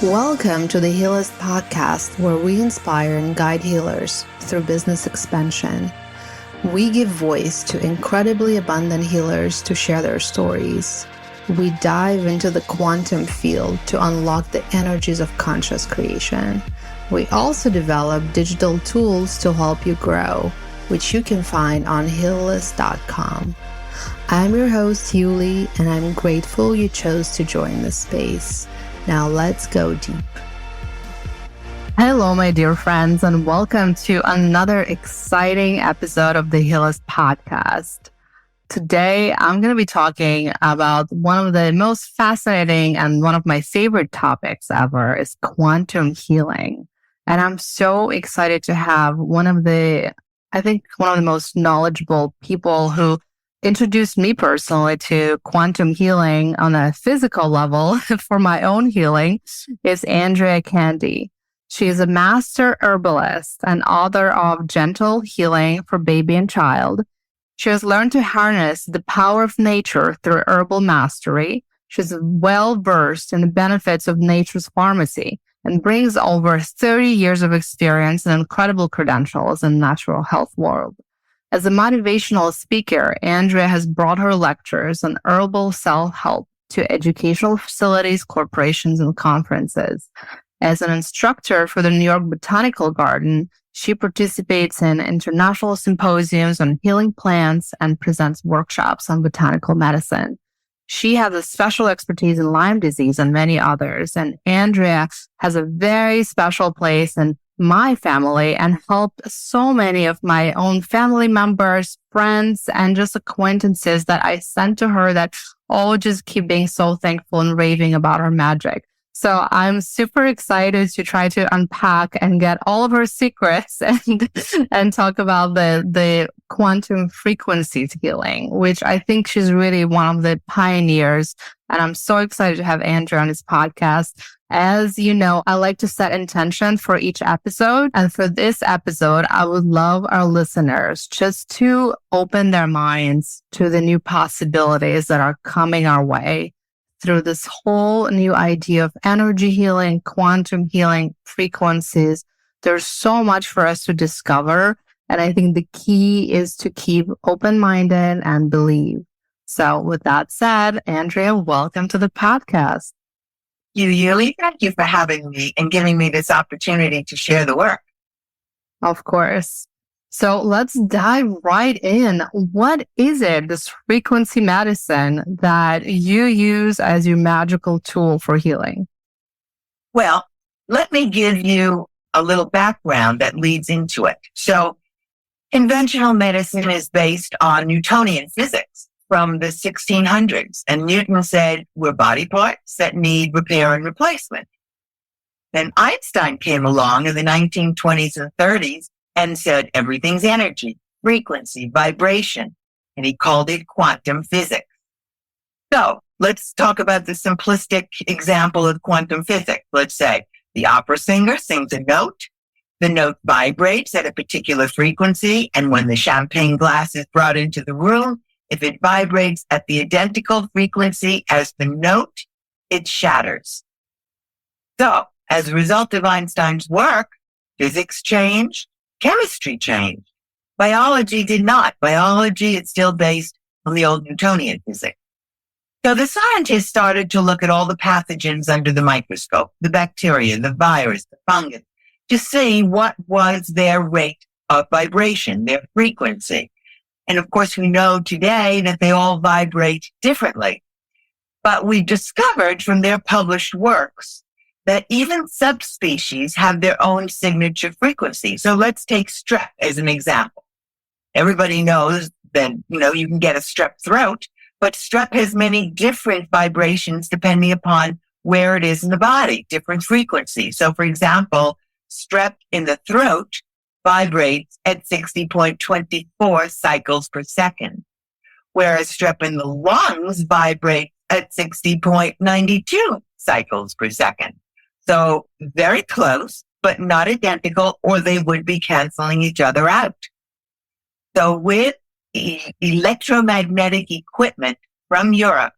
Welcome to the Healers Podcast, where we inspire and guide healers through business expansion. We give voice to incredibly abundant healers to share their stories. We dive into the quantum field to unlock the energies of conscious creation. We also develop digital tools to help you grow, which you can find on healers.com. I'm your host, Yuli, and I'm grateful you chose to join this space. Now let's go deep. Hello, my dear friends, and welcome to another exciting episode of the Healers Podcast. Today, I'm going to be talking about one of the most fascinating and one of my favorite topics ever is quantum healing. And I'm so excited to have one of the most knowledgeable people who introduced me personally to quantum healing on a physical level for my own healing is Andrea Candee. She is a master herbalist and author of Gentle Healing for Baby and Child. She has learned to harness the power of nature through herbal mastery. She's well versed in the benefits of nature's pharmacy and brings over 30 years of experience and incredible credentials in the natural health world. As a motivational speaker, Andrea has brought her lectures on herbal self-help to educational facilities, corporations, and conferences. As an instructor for the New York Botanical Garden, she participates in international symposiums on healing plants and presents workshops on botanical medicine. She has a special expertise in Lyme disease and many others, and Andrea has a very special place in my family and helped so many of my own family members, friends, and just acquaintances that I sent to her that all just keep being so thankful and raving about her magic. So I'm super excited to try to unpack and get all of her secrets and talk about the quantum frequencies healing, which I think she's really one of the pioneers. And I'm so excited to have Andrea on this podcast. As you know, I like to set intention for each episode. And for this episode, I would love our listeners just to open their minds to the new possibilities that are coming our way through this whole new idea of energy healing, quantum healing, frequencies. There's so much for us to discover. And I think the key is to keep open-minded and believe. So with that said, Andrea, welcome to the podcast. Yuli, thank you for having me and giving me this opportunity to share the work. Of course. So let's dive right in. What is it, this frequency medicine that you use as your magical tool for healing? Well, let me give you a little background that leads into it. So conventional medicine is based on Newtonian physics from the 1600s. And Newton said, we're body parts that need repair and replacement. Then Einstein came along in the 1920s and 30s and said, everything's energy, frequency, vibration. And he called it quantum physics. So let's talk about the simplistic example of quantum physics. Let's say the opera singer sings a note. The note vibrates at a particular frequency. And when the champagne glass is brought into the room, if it vibrates at the identical frequency as the note, it shatters. So, as a result of Einstein's work, physics changed, chemistry changed. Biology did not. Biology is still based on the old Newtonian physics. So the scientists started to look at all the pathogens under the microscope, the bacteria, the virus, the fungus, to see what was their rate of vibration, their frequency. And of course, we know today that they all vibrate differently. But we discovered from their published works that even subspecies have their own signature frequency. So let's take strep as an example. Everybody knows that, you can get a strep throat, but strep has many different vibrations depending upon where it is in the body, different frequencies. So for example, strep in the throat vibrates at 60.24 cycles per second, whereas strep in the lungs vibrates at 60.92 cycles per second. So very close, but not identical, or they would be canceling each other out. So with electromagnetic equipment from Europe,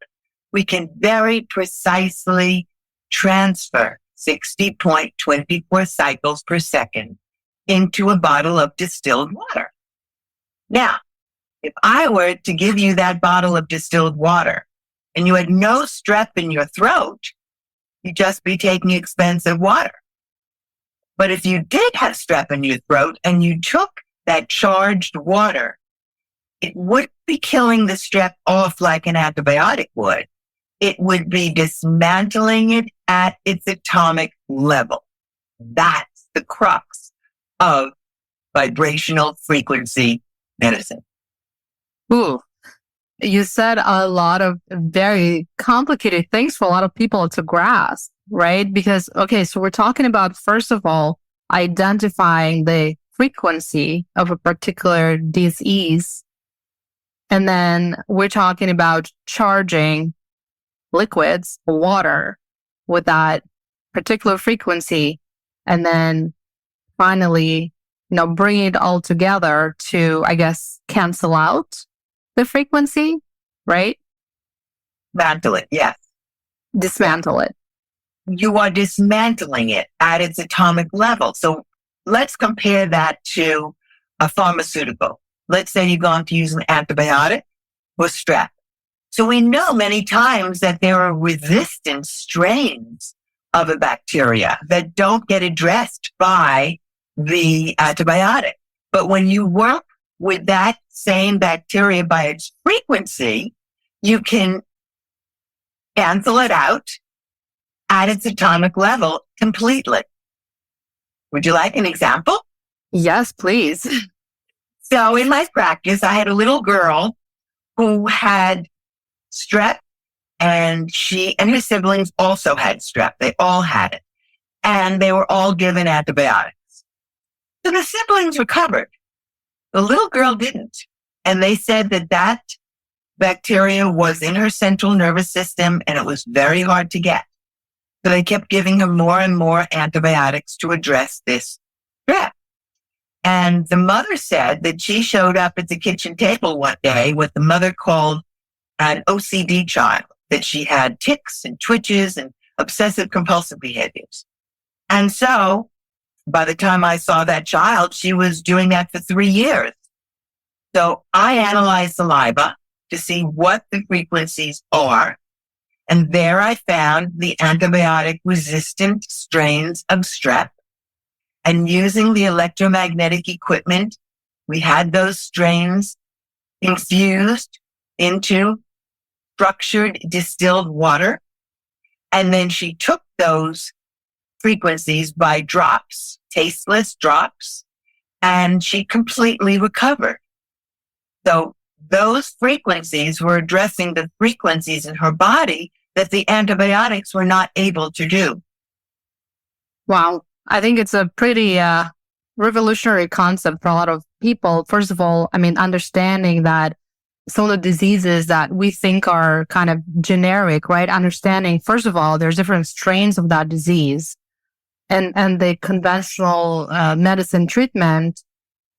we can very precisely transfer 60.24 cycles per second into a bottle of distilled water. Now, if I were to give you that bottle of distilled water and you had no strep in your throat, you'd just be taking expensive water. But if you did have strep in your throat and you took that charged water, it wouldn't be killing the strep off like an antibiotic would. It would be dismantling it at its atomic level. That's the crux of vibrational frequency medicine. Ooh, you said a lot of very complicated things for a lot of people to grasp, right? Because, okay, so we're talking about, first of all, identifying the frequency of a particular disease. And then we're talking about charging liquids, water, with that particular frequency. And then finally, bringing it all together to, I guess, cancel out the frequency, right? Dismantle it, yes. Dismantle it. You are dismantling it at its atomic level. So let's compare that to a pharmaceutical. Let's say you're going to use an antibiotic for strep. So we know many times that there are resistant strains of a bacteria that don't get addressed by the antibiotic. But when you work with that same bacteria by its frequency, you can cancel it out at its atomic level completely. Would you like an example? Yes, please. So in my practice, I had a little girl who had strep, and she and her siblings also had strep. They all had it, and they were all given antibiotics. So the siblings recovered. The little girl didn't. And they said that that bacteria was in her central nervous system, and it was very hard to get. So they kept giving her more and more antibiotics to address this strep. And the mother said that she showed up at the kitchen table one day what the mother called an OCD child, that she had tics and twitches and obsessive compulsive behaviors. And so by the time I saw that child, she was doing that for 3 years. So I analyzed saliva to see what the frequencies are. And there I found the antibiotic resistant strains of strep. And using the electromagnetic equipment, we had those strains infused into structured distilled water. And then she took those frequencies by drops, tasteless drops, and she completely recovered. So those frequencies were addressing the frequencies in her body that the antibiotics were not able to do. Wow. I think it's a pretty revolutionary concept for a lot of people. First of all, understanding that some of the diseases that we think are kind of generic, right? Understanding, first of all, there's different strains of that disease. And the conventional medicine treatment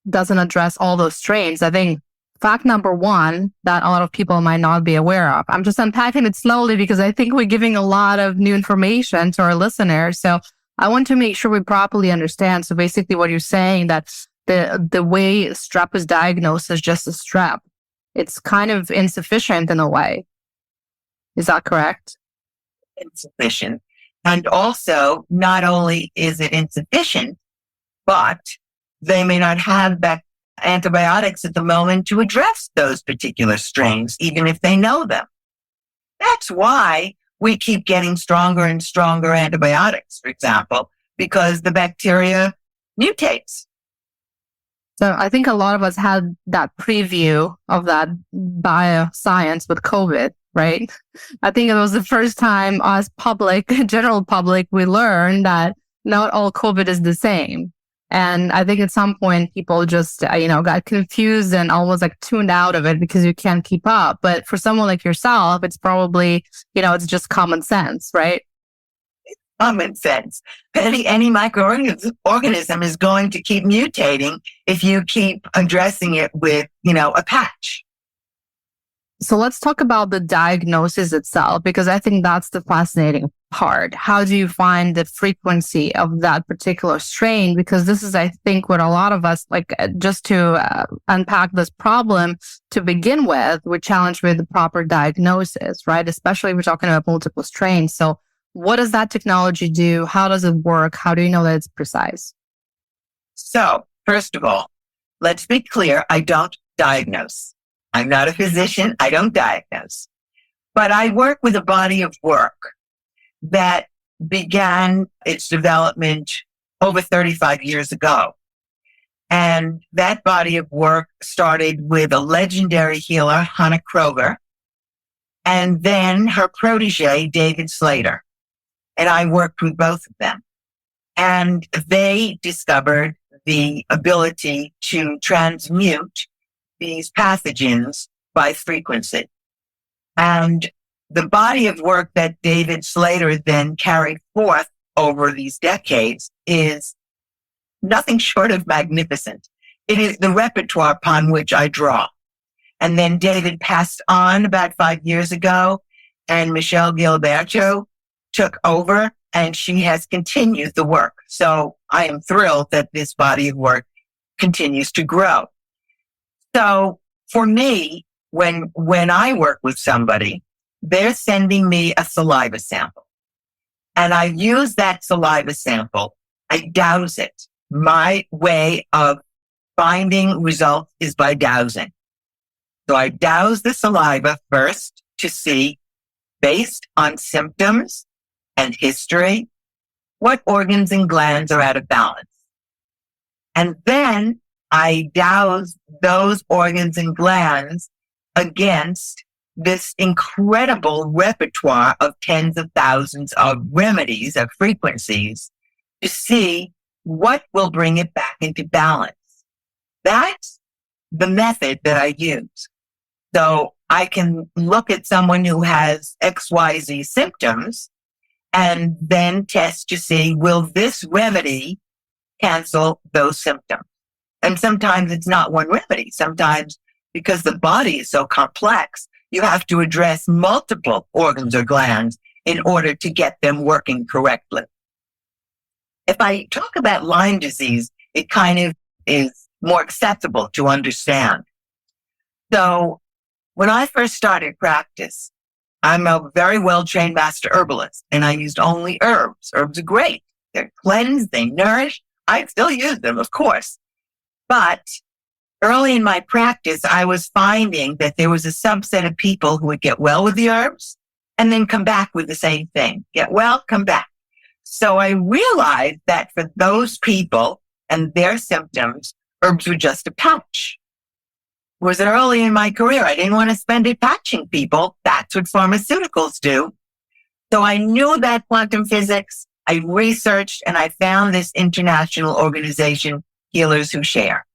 doesn't address all those strains. I think fact number one that a lot of people might not be aware of. I'm just unpacking it slowly because I think we're giving a lot of new information to our listeners. So I want to make sure we properly understand. So basically what you're saying, that the way strep is diagnosed is just a strep. It's kind of insufficient in a way. Is that correct? Insufficient. And also, not only is it insufficient, but they may not have antibiotics at the moment to address those particular strains, even if they know them. That's why we keep getting stronger and stronger antibiotics, for example, because the bacteria mutates. So I think a lot of us had that preview of that bioscience with COVID, right? I think it was the first time us general public, we learned that not all COVID is the same. And I think at some point people just, got confused and almost tuned out of it because you can't keep up. But for someone like yourself, it's probably, it's just common sense, right? Common sense. Any microorganism is going to keep mutating if you keep addressing it with, a patch. So let's talk about the diagnosis itself, because I think that's the fascinating part. How do you find the frequency of that particular strain? Because this is, I think, what a lot of us, just to unpack this problem to begin with, we're challenged with the proper diagnosis, right? Especially if we're talking about multiple strains. So what does that technology do? How does it work? How do you know that it's precise? So, first of all, let's be clear. I don't diagnose. I'm not a physician. I don't diagnose. But I work with a body of work that began its development over 35 years ago. And that body of work started with a legendary healer, Hannah Kroger, and then her protege, David Slater. And I worked with both of them. And they discovered the ability to transmute these pathogens by frequency. And the body of work that David Slater then carried forth over these decades is nothing short of magnificent. It is the repertoire upon which I draw. And then David passed on about 5 years ago, and Michelle Gilberto took over, and she has continued the work. So I am thrilled that this body of work continues to grow. So for me, when I work with somebody, they're sending me a saliva sample. And I use that saliva sample. I douse it. My way of finding results is by dowsing. So I douse the saliva first to see, based on symptoms and history, what organs and glands are out of balance. And then I douse those organs and glands against this incredible repertoire of tens of thousands of remedies, of frequencies, to see what will bring it back into balance. That's the method that I use. So I can look at someone who has XYZ symptoms and then test to see, will this remedy cancel those symptoms? And sometimes it's not one remedy. Sometimes, because the body is so complex, you have to address multiple organs or glands in order to get them working correctly. If I talk about Lyme disease, it kind of is more acceptable to understand. So when I first started practice, I'm a very well-trained master herbalist, and I used only herbs. Herbs are great. They're cleansed, they nourish. I still use them, of course. But early in my practice, I was finding that there was a subset of people who would get well with the herbs and then come back with the same thing. Get well, come back. So I realized that for those people and their symptoms, herbs were just a patch. It was early in my career. I didn't want to spend it patching people. That's what pharmaceuticals do. So I knew about quantum physics. I researched, and I found this international organization, Healers Who Share.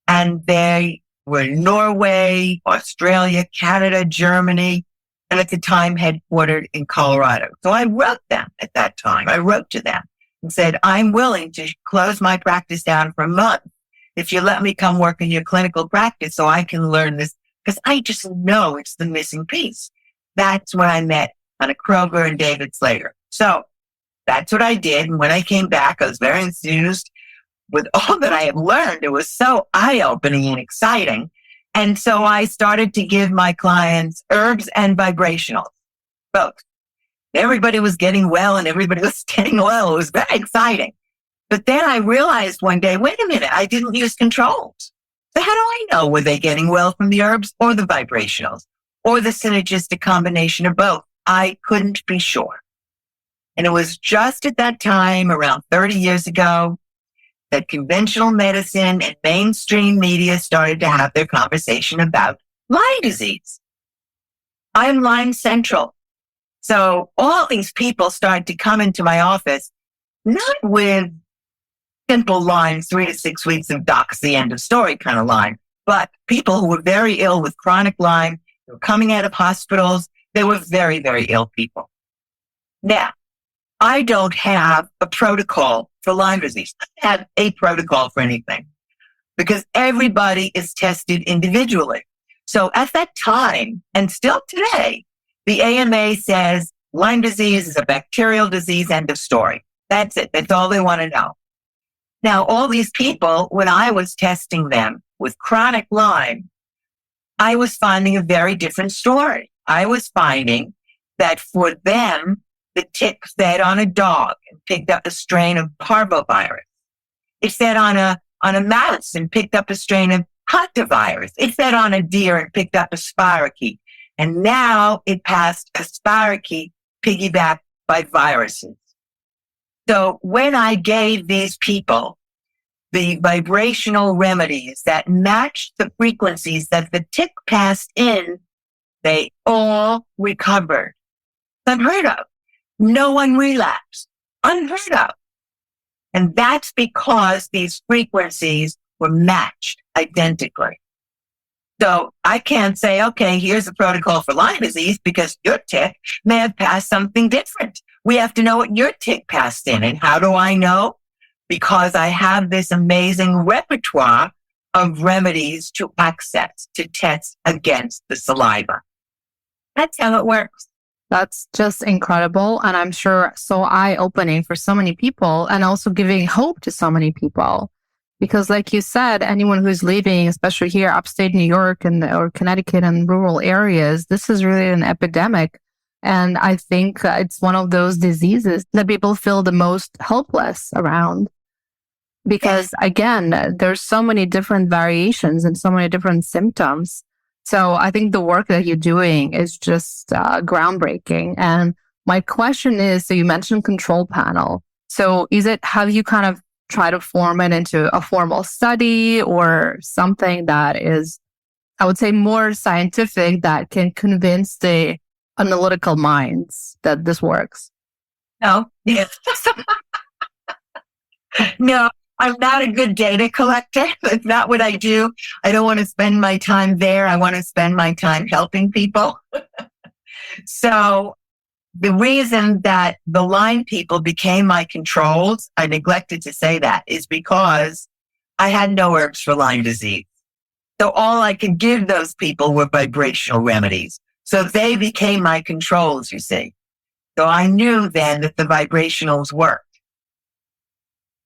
And they were in Norway, Australia, Canada, Germany, and at the time headquartered in Colorado. So I wrote them at that time. I wrote to them and said, I'm willing to close my practice down for a month if you let me come work in your clinical practice so I can learn this, because I just know it's the missing piece. That's when I met Hannah Kroger and David Slater. So that's what I did. And when I came back, I was very enthused with all that I had learned. It was so eye-opening and exciting. And so I started to give my clients herbs and vibrationals, both. Everybody was getting well and everybody was staying well. It was very exciting. But then I realized one day, wait a minute, I didn't use controls. So how do I know, were they getting well from the herbs or the vibrationals or the synergistic combination of both? I couldn't be sure. And it was just at that time, around 30 years ago, that conventional medicine and mainstream media started to have their conversation about Lyme disease. I'm Lyme Central. So all these people started to come into my office, not with simple Lyme, 3 to 6 weeks of doxy, end of story kind of Lyme, but people who were very ill with chronic Lyme, they were coming out of hospitals. They were very, very ill people. Now, I don't have a protocol for Lyme disease. I don't have a protocol for anything because everybody is tested individually. So at that time, and still today, the AMA says Lyme disease is a bacterial disease, end of story. That's it. That's all they want to know. Now, all these people, when I was testing them with chronic Lyme, I was finding a very different story. I was finding that for them, the tick fed on a dog and picked up a strain of parvovirus. It fed on a mouse and picked up a strain of hantavirus. It fed on a deer and picked up a spirochete. And now it passed a spirochete piggybacked by viruses. So when I gave these people the vibrational remedies that matched the frequencies that the tick passed in, they all recovered. Unheard of. No one relapsed. Unheard of. And that's because these frequencies were matched identically. So I can't say, okay, here's a protocol for Lyme disease because your tick may have passed something different. We have to know what your tick passed in. And how do I know? Because I have this amazing repertoire of remedies to access, to test against the saliva. That's how it works. That's just incredible. And I'm sure so eye-opening for so many people and also giving hope to so many people. Because like you said, anyone who's living, especially here, upstate New York or Connecticut and rural areas, this is really an epidemic. And I think it's one of those diseases that people feel the most helpless around. Because again, there's so many different variations and so many different symptoms. So I think the work that you're doing is just groundbreaking. And my question is, so you mentioned control panel. So have you kind of tried to form it into a formal study or something that is, I would say, more scientific that can convince the analytical minds that this works? No. Yes. No. I'm not a good data collector. That's not what I do. I don't want to spend my time there. I want to spend my time helping people. So the reason that the Lyme people became my controls, I neglected to say that, is because I had no herbs for Lyme disease. So all I could give those people were vibrational remedies. So they became my controls, you see. So I knew then that the vibrationals worked.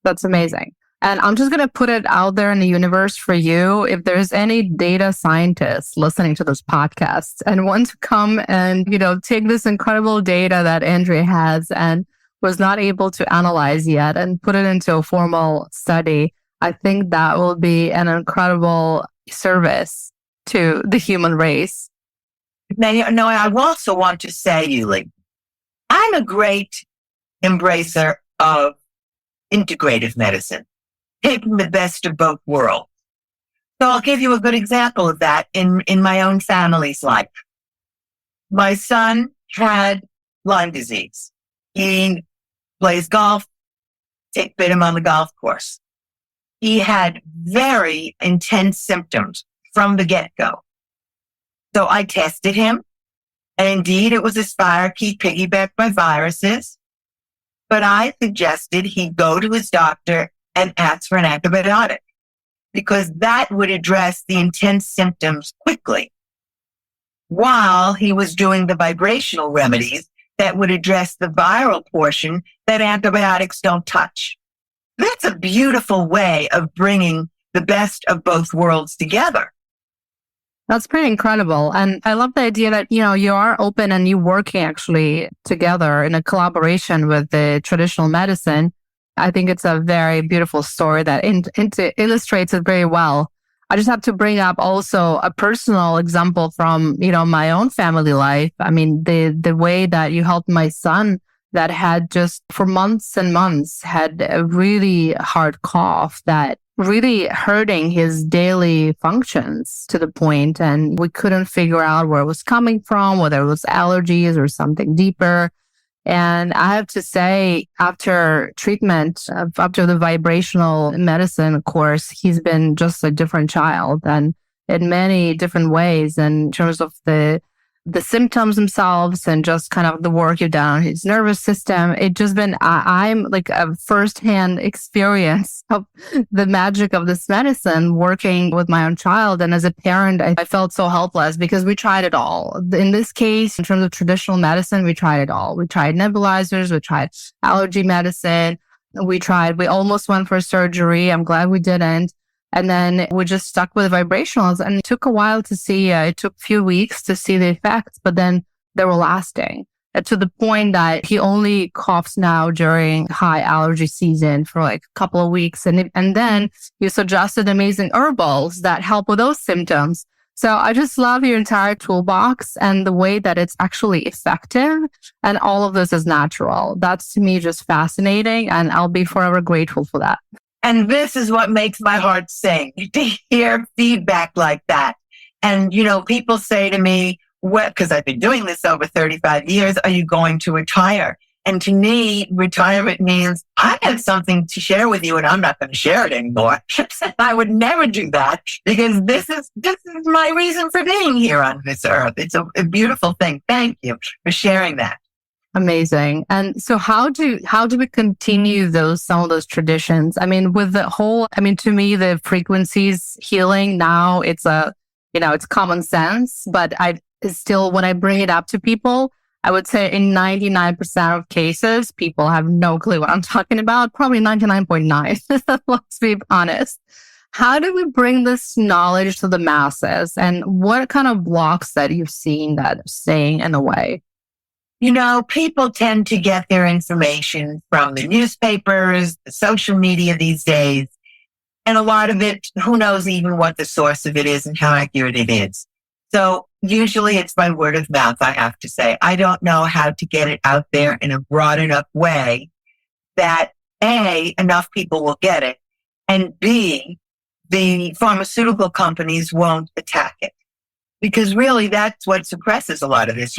That's amazing. And I'm just going to put it out there in the universe for you. If there's any data scientists listening to this podcast and want to come and, take this incredible data that Andrea has and was not able to analyze yet and put it into a formal study, I think that will be an incredible service to the human race. Now, I also want to say, Yuli, I'm a great embracer of integrative medicine, taking the best of both worlds. So I'll give you a good example of that in my own family's life. My son had Lyme disease. He plays golf. Tick bit him on the golf course. He had very intense symptoms from the get-go. So I tested him, and indeed it was a spirochete piggybacked by viruses. But I suggested he go to his doctor and ask for an antibiotic because that would address the intense symptoms quickly while he was doing the vibrational remedies that would address the viral portion that antibiotics don't touch. That's a beautiful way of bringing the best of both worlds together. That's pretty incredible. And I love the idea that, you are open and you're working actually together in a collaboration with the traditional medicine. I think it's a very beautiful story that illustrates it very well. I just have to bring up also a personal example from, my own family life. I mean, the way that you helped my son that had just for months and months had a really hard cough that really hurting his daily functions to the point, and we couldn't figure out where it was coming from, whether it was allergies or something deeper. And I have to say, after treatment, after the vibrational medicine course, he's been just a different child and in many different ways in terms of the the symptoms themselves and just kind of the work you've done on his nervous system. It just been, I'm like a firsthand experience of the magic of this medicine working with my own child. And as a parent, I felt so helpless because we tried it all. In this case, in terms of traditional medicine, we tried it all. We tried nebulizers, we tried allergy medicine. We almost went for surgery. I'm glad we didn't. And then we just stuck with vibrationals, and it took a while to see, it took a few weeks to see the effects, but then they were lasting to the point that he only coughs now during high allergy season for like a couple of weeks. And then you suggested amazing herbals that help with those symptoms. So I just love your entire toolbox and the way that it's actually effective. And all of this is natural. That's to me just fascinating. And I'll be forever grateful for that. And this is what makes my heart sing, to hear feedback like that. And, people say to me, because I've been doing this over 35 years, are you going to retire? And to me, retirement means I have something to share with you and I'm not going to share it anymore. I would never do that because this is my reason for being here on this earth. It's a beautiful thing. Thank you for sharing that. Amazing. And so how do we continue some of those traditions? I mean, with to me, the frequencies healing now, it's it's common sense, but when I bring it up to people, I would say in 99% of cases, people have no clue what I'm talking about. Probably 99.9. Let's be honest. How do we bring this knowledge to the masses? And what kind of blocks that you've seen that are staying in the way? People tend to get their information from the newspapers, the social media these days, and a lot of it, who knows even what the source of it is and how accurate it is. So usually it's by word of mouth, I have to say. I don't know how to get it out there in a broad enough way that A, enough people will get it, and B, the pharmaceutical companies won't attack it. Because really that's what suppresses a lot of this.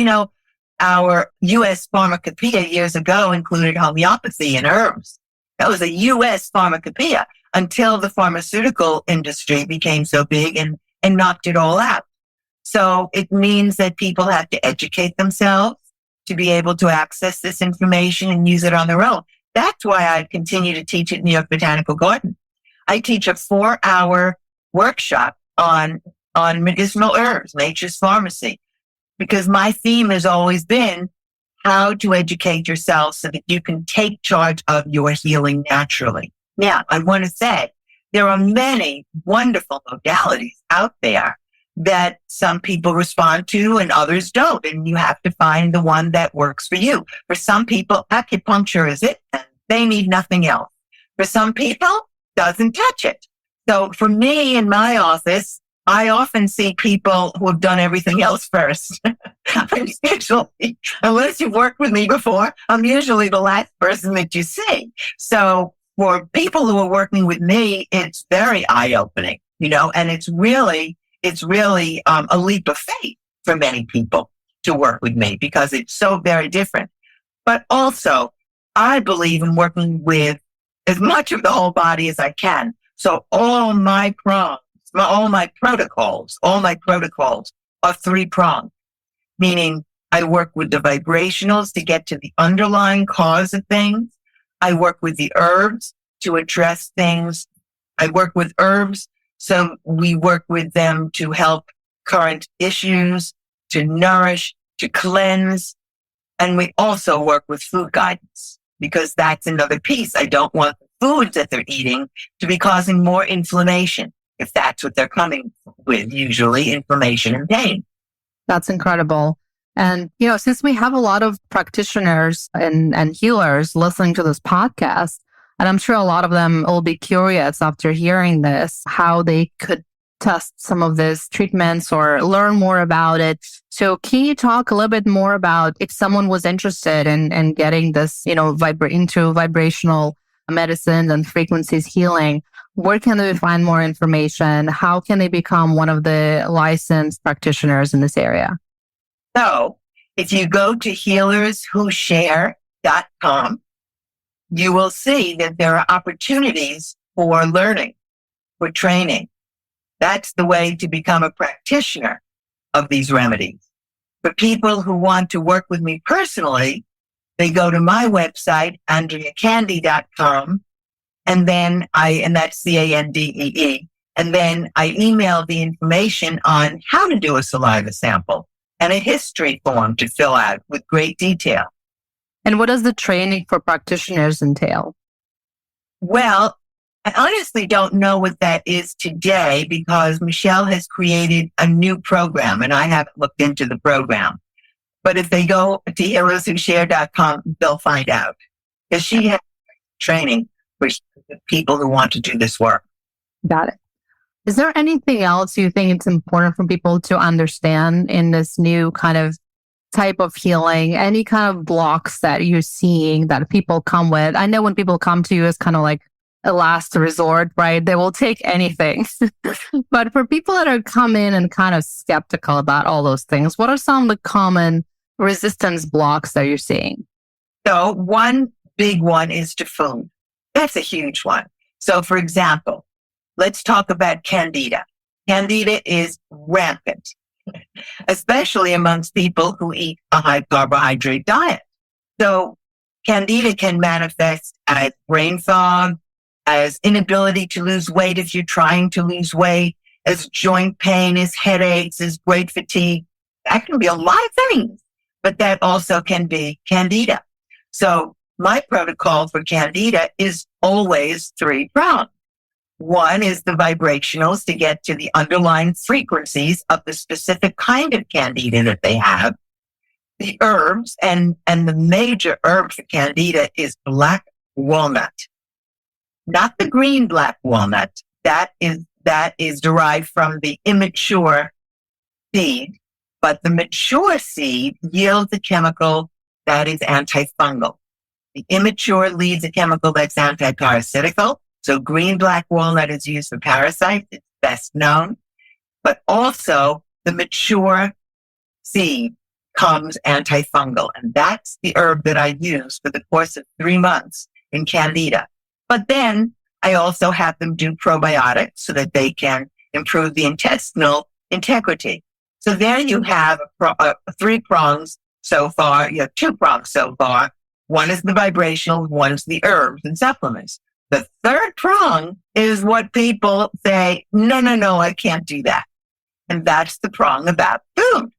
Our U.S. pharmacopoeia years ago included homeopathy and herbs. That was a U.S. pharmacopoeia until the pharmaceutical industry became so big and knocked it all out. So it means that people have to educate themselves to be able to access this information and use it on their own. That's why I continue to teach at New York Botanical Garden. I teach a 4-hour workshop on medicinal herbs, nature's pharmacy. Because my theme has always been how to educate yourself so that you can take charge of your healing naturally. Now, I want to say there are many wonderful modalities out there that some people respond to and others don't. And you have to find the one that works for you. For some people, acupuncture is it. And they need nothing else. For some people, doesn't touch it. So for me in my office, I often see people who have done everything else first. Unless you've worked with me before, I'm usually the last person that you see. So for people who are working with me, it's very eye-opening, and it's really a leap of faith for many people to work with me because it's so very different. But also, I believe in working with as much of the whole body as I can. So all my protocols are 3-pronged, meaning I work with the vibrationals to get to the underlying cause of things. I work with the herbs to address things. I work with herbs, so we work with them to help current issues, to nourish, to cleanse. And we also work with food guidance because that's another piece. I don't want the foods that they're eating to be causing more inflammation. If that's what they're coming with, usually inflammation and pain. That's incredible. And, since we have a lot of practitioners and healers listening to this podcast, and I'm sure a lot of them will be curious after hearing this, how they could test some of these treatments or learn more about it. So can you talk a little bit more about if someone was interested in getting this, into vibrational medicine and frequencies healing? Where can they find more information? How can they become one of the licensed practitioners in this area? So if you go to healerswhoshare.com, you will see that there are opportunities for learning, for training. That's the way to become a practitioner of these remedies. For people who want to work with me personally, they go to my website, andreacandee.com, and that's Candee. And then I email the information on how to do a saliva sample and a history form to fill out with great detail. And what does the training for practitioners entail? Well, I honestly don't know what that is today because Michelle has created a new program and I haven't looked into the program. But if they go to heroeswhoshare.com, they'll find out because she has training for people who want to do this work. Got it. Is there anything else you think it's important for people to understand in this new kind of type of healing? Any kind of blocks that you're seeing that people come with? I know when people come to you, it's kind of like a last resort, right? They will take anything. But for people that are coming and kind of skeptical about all those things, what are some of the common resistance blocks that you're seeing? So one big one is to food. That's a huge one. So for example, let's talk about candida. Candida is rampant, especially amongst people who eat a high carbohydrate diet. So candida can manifest as brain fog, as inability to lose weight if you're trying to lose weight, as joint pain, as headaches, as great fatigue. That can be a lot of things, but that also can be candida. So my protocol for candida is always 3-pronged. One is the vibrationals to get to the underlying frequencies of the specific kind of candida that they have. The herbs, and the major herb for candida is black walnut. Not the green black walnut. That is derived from the immature seed, but the mature seed yields a chemical that is antifungal. The immature leads a chemical that's antiparasitical. So green black walnut is used for parasites. It's best known. But also the mature seed comes antifungal. And that's the herb that I use for the course of 3 months in candida. But then I also have them do probiotics so that they can improve the intestinal integrity. So there you have 3 prongs so far. You have 2 prongs so far. One is the vibrational, one is the herbs and supplements. The third prong is what people say, no, I can't do that. And that's the prong about food.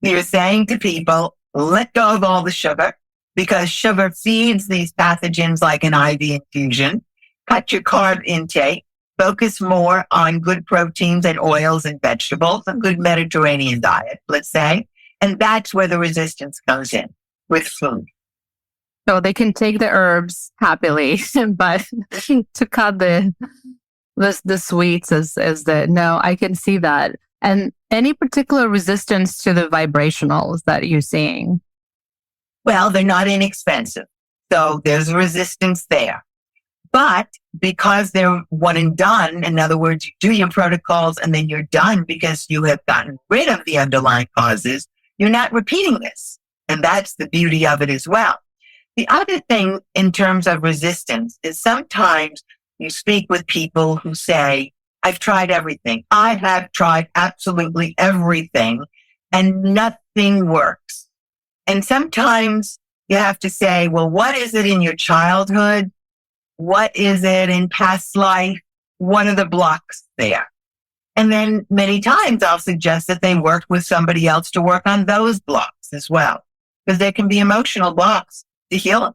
You're saying to people, let go of all the sugar because sugar feeds these pathogens like an IV infusion. Cut your carb intake. Focus more on good proteins and oils and vegetables, a good Mediterranean diet, let's say. And that's where the resistance comes in with food. So they can take the herbs happily, but to cut the sweets is the no. I can see that. And any particular resistance to the vibrationals that you're seeing? Well, they're not inexpensive, so there's a resistance there. But because they're one and done, in other words, you do your protocols and then you're done because you have gotten rid of the underlying causes, you're not repeating this, and that's the beauty of it as well. The other thing in terms of resistance is sometimes you speak with people who say, I've tried everything. I have tried absolutely everything and nothing works. And sometimes you have to say, well, what is it in your childhood? What is it in past life? What are the blocks there? And then many times I'll suggest that they work with somebody else to work on those blocks as well, because there can be emotional blocks to heal them.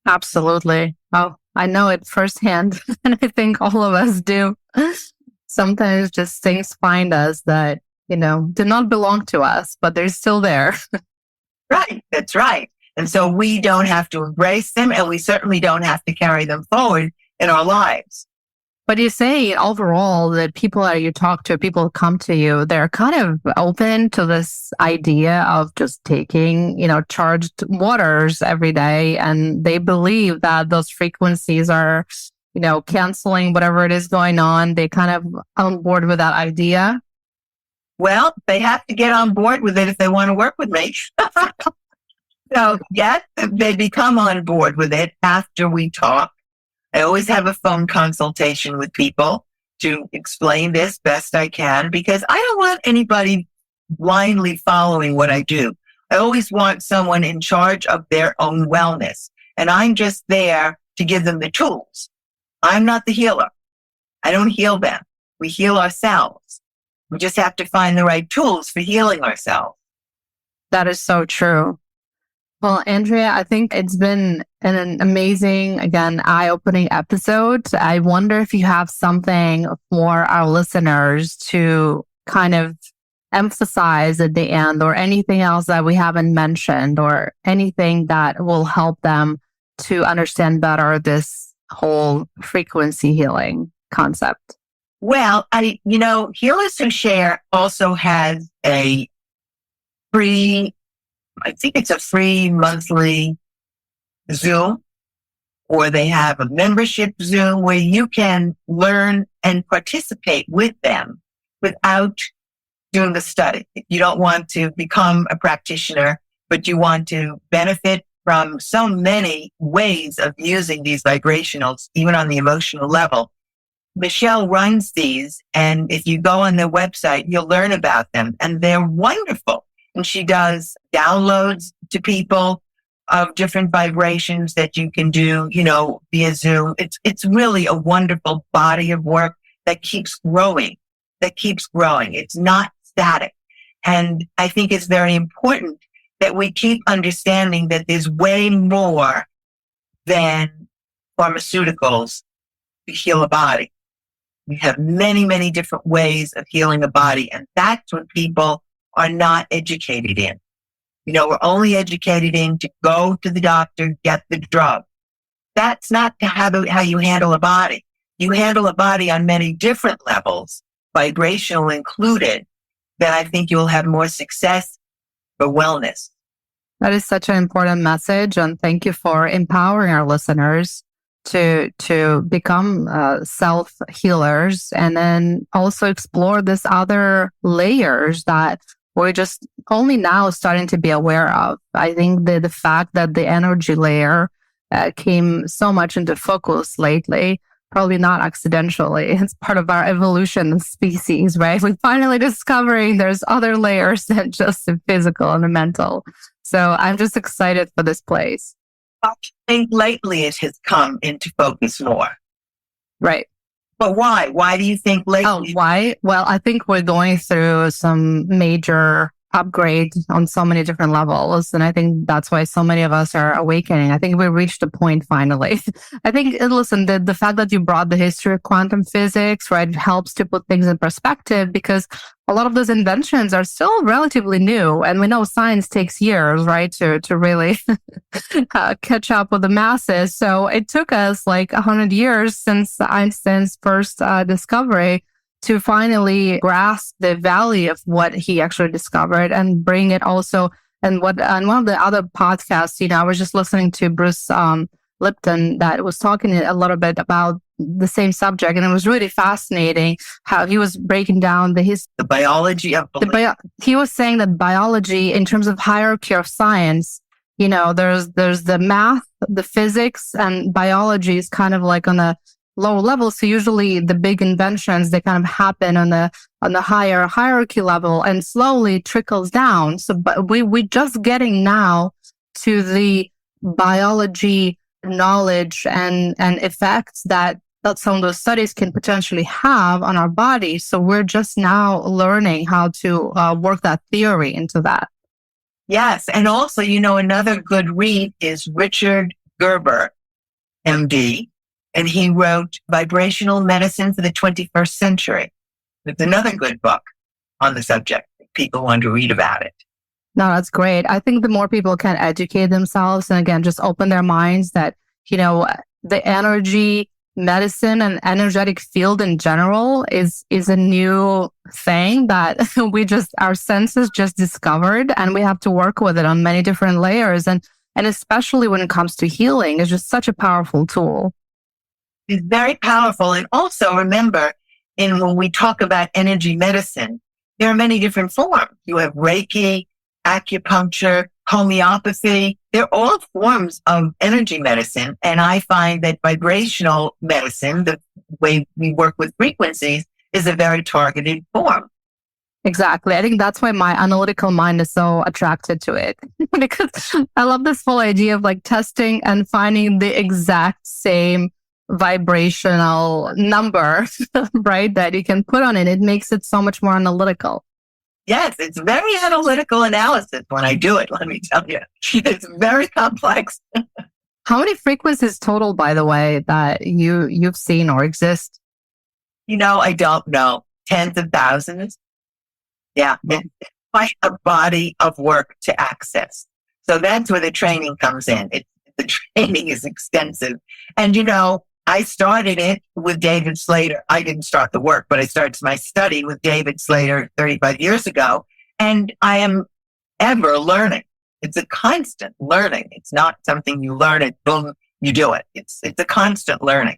Absolutely. Oh, I know it firsthand. And I think all of us do. Sometimes just things find us that, do not belong to us, but they're still there. Right. That's right. And so we don't have to embrace them, and we certainly don't have to carry them forward in our lives. But you say overall that people that you talk to, people who come to you, they're kind of open to this idea of just taking, charged waters every day. And they believe that those frequencies are, canceling whatever it is going on. They kind of on board with that idea. Well, they have to get on board with it if they want to work with me. So yes, they become on board with it after we talk. I always have a phone consultation with people to explain this best I can, because I don't want anybody blindly following what I do. I always want someone in charge of their own wellness. And I'm just there to give them the tools. I'm not the healer. I don't heal them. We heal ourselves. We just have to find the right tools for healing ourselves. That is so true. Well, Andrea, I think it's been an amazing, again, eye-opening episode. I wonder if you have something for our listeners to kind of emphasize at the end, or anything else that we haven't mentioned, or anything that will help them to understand better this whole frequency healing concept. Well, Healers Who Share also has a free monthly Zoom, or they have a membership Zoom where you can learn and participate with them without doing the study. If you don't want to become a practitioner, but you want to benefit from so many ways of using these vibrationals, even on the emotional level, Michelle runs these, and if you go on their website, you'll learn about them, and they're wonderful. And she does downloads to people of different vibrations that you can do, via Zoom. It's really a wonderful body of work that keeps growing. It's not static. And I think it's very important that we keep understanding that there's way more than pharmaceuticals to heal a body. We have many, many different ways of healing a body, and that's what people are not educated in. We're only educated in to go to the doctor, get the drug. That's not how you handle a body. You handle a body on many different levels, vibrational included, then I think you'll have more success for wellness. That is such an important message, and thank you for empowering our listeners to become self-healers, and then also explore this other layers that we're just only now starting to be aware of. I think the fact that the energy layer came so much into focus lately, probably not accidentally. It's part of our evolution of species, right? We're finally discovering there's other layers than just the physical and the mental. So I'm just excited for this place. I think lately it has come into focus more. Right. But why? Why do you think lately? Oh, why? Well, I think we're going through some major upgrades on so many different levels. And I think that's why so many of us are awakening. I think we reached a point finally. I think, listen, the fact that you brought the history of quantum physics, right, helps to put things in perspective, because a lot of those inventions are still relatively new. And we know science takes years, right, to really catch up with the masses. So it took us like 100 years since Einstein's first discovery to finally grasp the value of what he actually discovered and bring it also. And on one of the other podcasts, I was just listening to Bruce Lipton that was talking a little bit about the same subject. And it was really fascinating how he was breaking down the biology of belief. He was saying that biology, in terms of hierarchy of science, there's the math, the physics, and biology is kind of like on a lower level. So usually the big inventions, they kind of happen on the higher hierarchy level and slowly trickles down. So, but we just getting now to the biology knowledge and effects that some of those studies can potentially have on our body. So we're just now learning how to work that theory into that. Yes. And also, another good read is Richard Gerber, MD. And he wrote Vibrational Medicine for the 21st Century. It's another good book on the subject if people want to read about it. No, that's great. I think the more people can educate themselves and, again, just open their minds that, the energy medicine and energetic field in general is a new thing that our senses just discovered, and we have to work with it on many different layers. And especially when it comes to healing, it's just such a powerful tool. It's very powerful. And also remember, when we talk about energy medicine, there are many different forms. You have Reiki, acupuncture, homeopathy. They're all forms of energy medicine. And I find that vibrational medicine, the way we work with frequencies, is a very targeted form. Exactly. I think that's why my analytical mind is so attracted to it because I love this whole idea of like testing and finding the exact same vibrational number, right? That you can put on it. It makes it so much more analytical. Yes, it's very analytical analysis when I do it, let me tell you. It's very complex. How many frequencies total, by the way, that you've seen or exist? I don't know. Tens of thousands. Yeah. It's quite a body of work to access. So that's where the training comes in. The training is extensive. And I started it with David Slater. I didn't start the work, but I started my study with David Slater 35 years ago. And I am ever learning. It's a constant learning. It's not something you learn it, boom, you do it. It's a constant learning.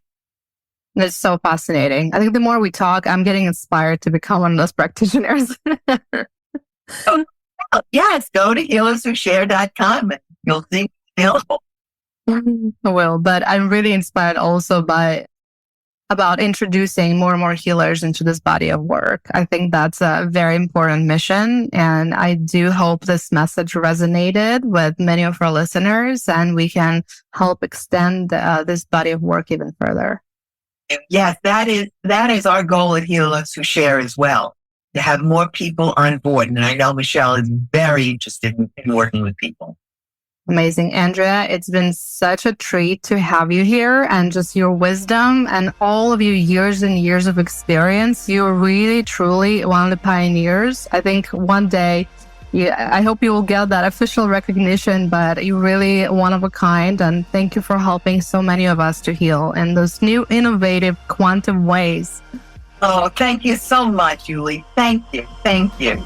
It's so fascinating. I think the more we talk, I'm getting inspired to become one of those practitioners. Oh, yes, go to healerswhoshare.com and you'll see available. I will, but I'm really inspired also about introducing more and more healers into this body of work. I think that's a very important mission. And I do hope this message resonated with many of our listeners and we can help extend this body of work even further. Yes, that is our goal at Healers Who Share as well, to have more people on board. And I know Michelle is very interested in working with people. Amazing. Andrea, it's been such a treat to have you here and just your wisdom and all of your years and years of experience. You're really, truly one of the pioneers. I think one day, I hope you will get that official recognition, but you're really one of a kind. And thank you for helping so many of us to heal in those new, innovative quantum ways. Oh, thank you so much, Julie. Thank you. Thank you.